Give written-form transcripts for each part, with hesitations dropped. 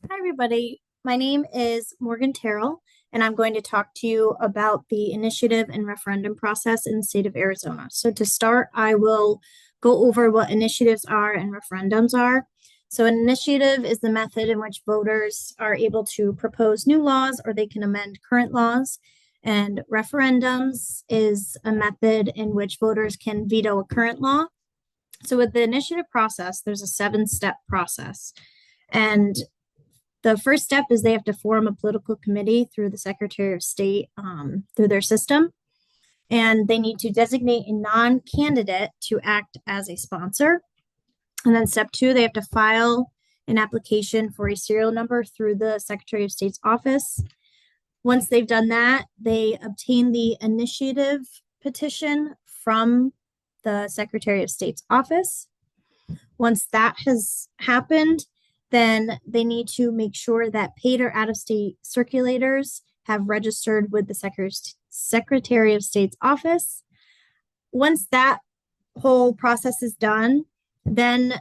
Hi, everybody. My name is Morgan Terrell, and I'm going to talk to you about the initiative and referendum process in the state of Arizona. So, to start, I will go over what initiatives are and referendums are. So, an initiative is the method in which voters are able to propose new laws or they can amend current laws. And referendums is a method in which voters can veto a current law. So, with the initiative process, there's a seven-step process. And the first step is they have to form a political committee through the Secretary of State through their system. And they need to designate a non candidate to act as a sponsor. And then step two, they have to file an application for a serial number through the Secretary of State's office. Once they've done that, they obtain the initiative petition from the Secretary of State's office. Once that has happened, then they need to make sure that paid or out of state circulators have registered with the Secretary of State's office. Once that whole process is done, then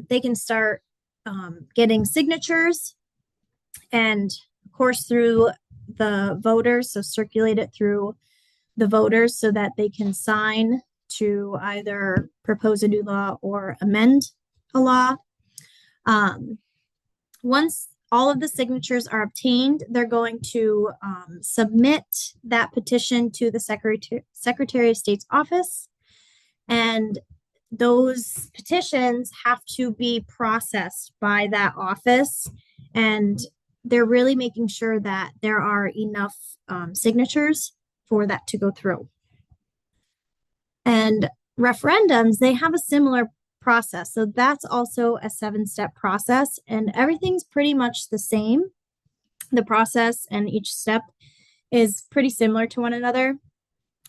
they can start getting signatures and, of course, through the voters. So circulate it through the voters so that they can sign to either propose a new law or amend a law. Once all of the signatures are obtained, they're going to submit that petition to the Secretary of State's office. And those petitions have to be processed by that office. And they're really making sure that there are enough signatures for that to go through. And referendums, they have a similar process. So that's also a seven-step process, and everything's pretty much the same. The process and each step is pretty similar to one another.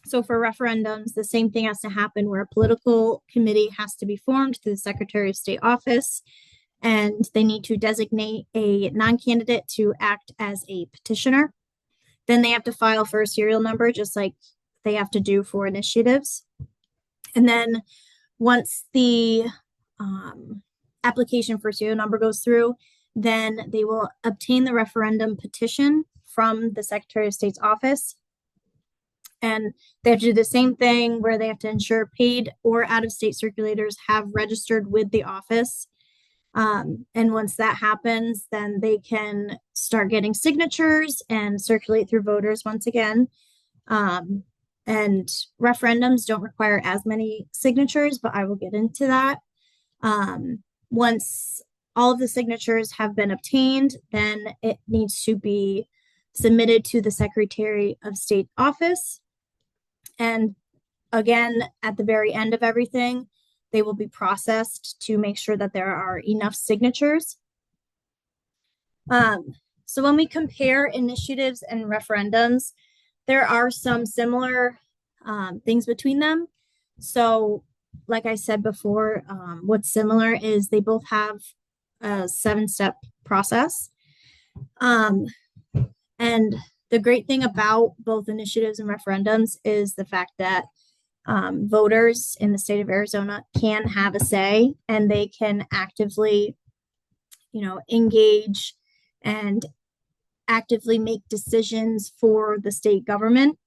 So for referendums, the same thing has to happen where a political committee has to be formed through the Secretary of State office, and they need to designate a non-candidate to act as a petitioner. Then they have to file for a serial number, just like they have to do for initiatives. And then once the application for serial number goes through, then they will obtain the referendum petition from the Secretary of State's office. And they have to do the same thing where they have to ensure paid or out of state circulators have registered with the office. And once that happens, then they can start getting signatures and circulate through voters once again. And referendums don't require as many signatures, but I will get into that. Once all of the signatures have been obtained, then it needs to be submitted to the Secretary of State office. And again, at the very end of everything, they will be processed to make sure that there are enough signatures. So when we compare initiatives and referendums, there are some similar things between them. So, like I said before, what's similar is they both have a seven-step process. And the great thing about both initiatives and referendums is the fact that voters in the state of Arizona can have a say, and they can actively, engage and actively make decisions for the state government.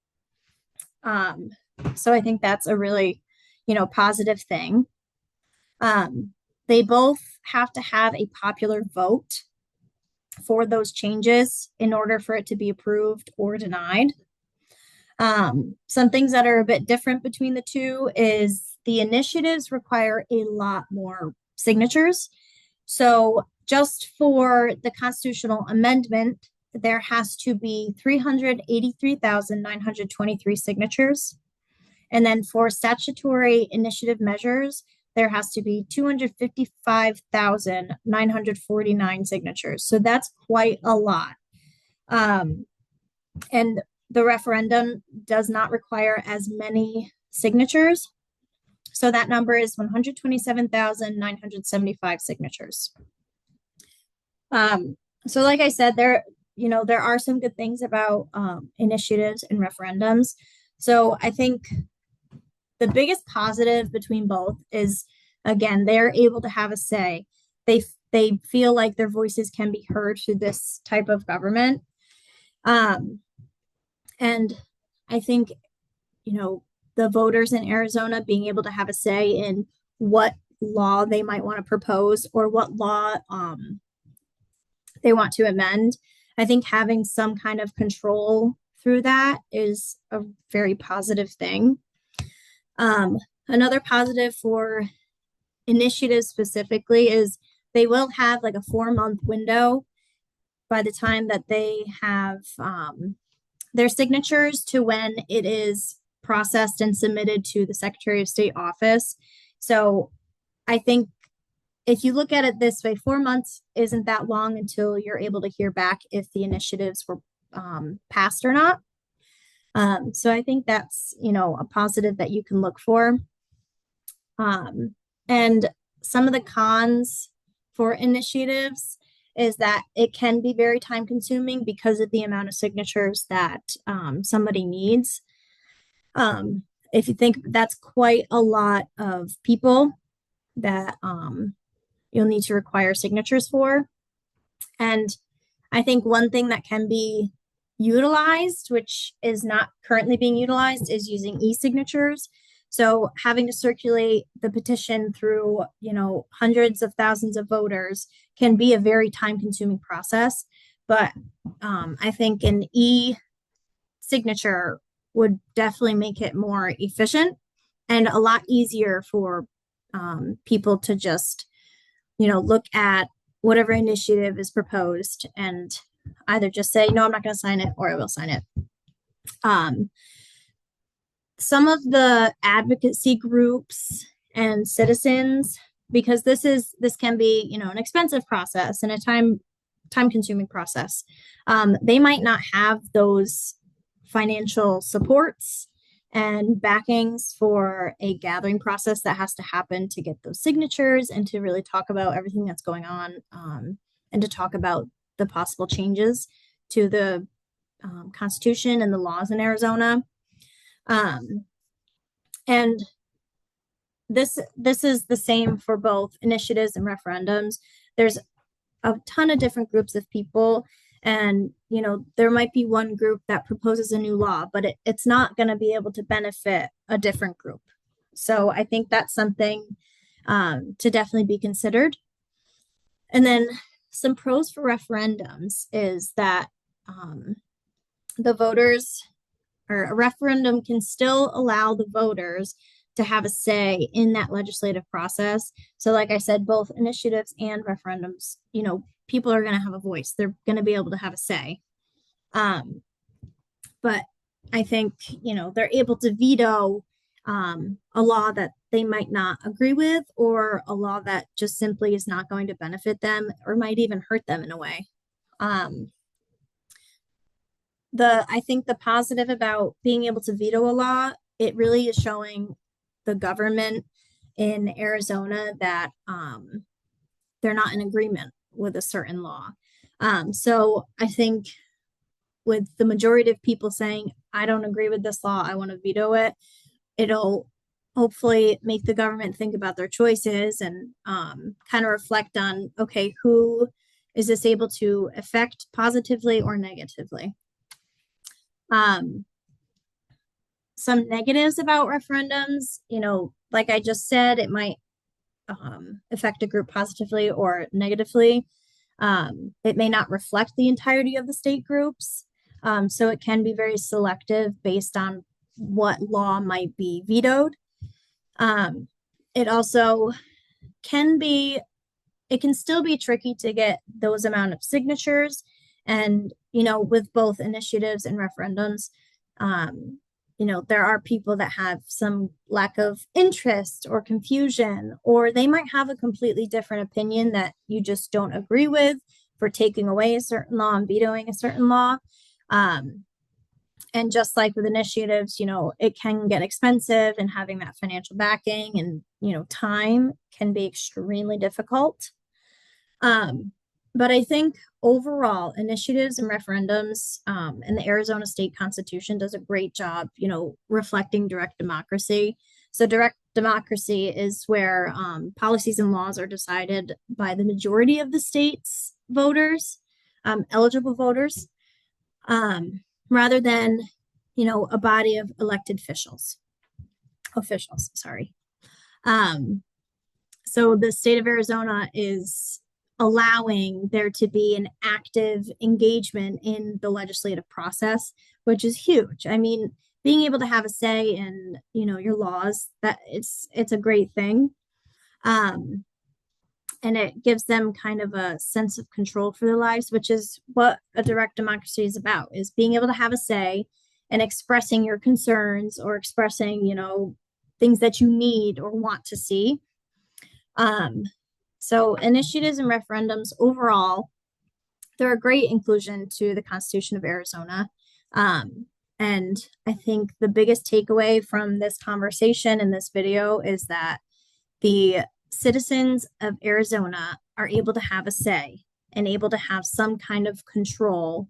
So I think that's a really, positive thing. They both have to have a popular vote for those changes in order for it to be approved or denied. Some things that are a bit different between the two is the initiatives require a lot more signatures. So just for the constitutional amendment, there has to be 383,923 signatures. And then for statutory initiative measures, there has to be 255,949 signatures. So that's quite a lot. And the referendum does not require as many signatures. So that number is 127,975 signatures. So like I said, there are some good things about initiatives and referendums. So I think the biggest positive between both is, again, they're able to have a say. They they feel like their voices can be heard through this type of government. Um, and I think, you know, the voters in Arizona being able to have a say in what law they might want to propose or what law they want to amend. I think having some kind of control through that is a very positive thing. Another positive for initiatives specifically is they will have like a 4-month window by the time that they have their signatures to when it is processed and submitted to the Secretary of State office. So I think if you look at it this way, 4 months isn't that long until you're able to hear back if the initiatives were passed or not. So I think that's, a positive that you can look for. And some of the cons for initiatives is that it can be very time consuming because of the amount of signatures that somebody needs. If you think that's quite a lot of people that you'll need to require signatures for. And I think one thing that can be utilized, which is not currently being utilized, is using e-signatures. So having to circulate the petition through, hundreds of thousands of voters can be a very time-consuming process. But I think an e-signature would definitely make it more efficient and a lot easier for people to just, look at whatever initiative is proposed and either just say, no, I'm not going to sign it, or I will sign it. Some of the advocacy groups and citizens, because this can be, an expensive process and a time consuming process. They might not have those financial supports and backings for a gathering process that has to happen to get those signatures and to really talk about everything that's going on, and to talk about the possible changes to the Constitution and the laws in Arizona. And this is the same for both initiatives and referendums. There's a ton of different groups of people, and there might be one group that proposes a new law, but it's not going to be able to benefit a different group. So I think that's something to definitely be considered. And then some pros for referendums is that the voters, or a referendum can still allow the voters to have a say in that legislative process. So like I said, both initiatives and referendums, people are going to have a voice. They're going to be able to have a say. But I think, they're able to veto a law that they might not agree with, or a law that just simply is not going to benefit them or might even hurt them in a way. I think the positive about being able to veto a law, it really is showing the government in Arizona that they're not in agreement with a certain law. So I think with the majority of people saying, I don't agree with this law, I want to veto it, it'll hopefully make the government think about their choices and kind of reflect on, okay, who is this able to affect positively or negatively? Some negatives about referendums, like I just said, it might affect a group positively or negatively. It may not reflect the entirety of the state groups. So it can be very selective based on what law might be vetoed. It also it can still be tricky to get those amount of signatures. And, with both initiatives and referendums, there are people that have some lack of interest or confusion, or they might have a completely different opinion that you just don't agree with for taking away a certain law and vetoing a certain law. And just like with initiatives, it can get expensive, and having that financial backing and, time can be extremely difficult. But I think overall, initiatives and referendums and the Arizona state constitution does a great job, reflecting direct democracy. So direct democracy is where policies and laws are decided by the majority of the state's voters, eligible voters, rather than, a body of elected officials, sorry. So the state of Arizona is allowing there to be an active engagement in the legislative process, which is huge. I mean, being able to have a say in, your laws, that it's a great thing. And it gives them kind of a sense of control for their lives, which is what a direct democracy is about, is being able to have a say and expressing your concerns or expressing, things that you need or want to see. So initiatives and referendums overall, they're a great inclusion to the Constitution of Arizona. And I think the biggest takeaway from this conversation and this video is that the citizens of Arizona are able to have a say and able to have some kind of control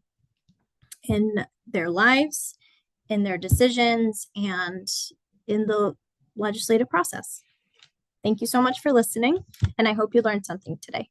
in their lives, in their decisions, and in the legislative process. Thank you so much for listening, and I hope you learned something today.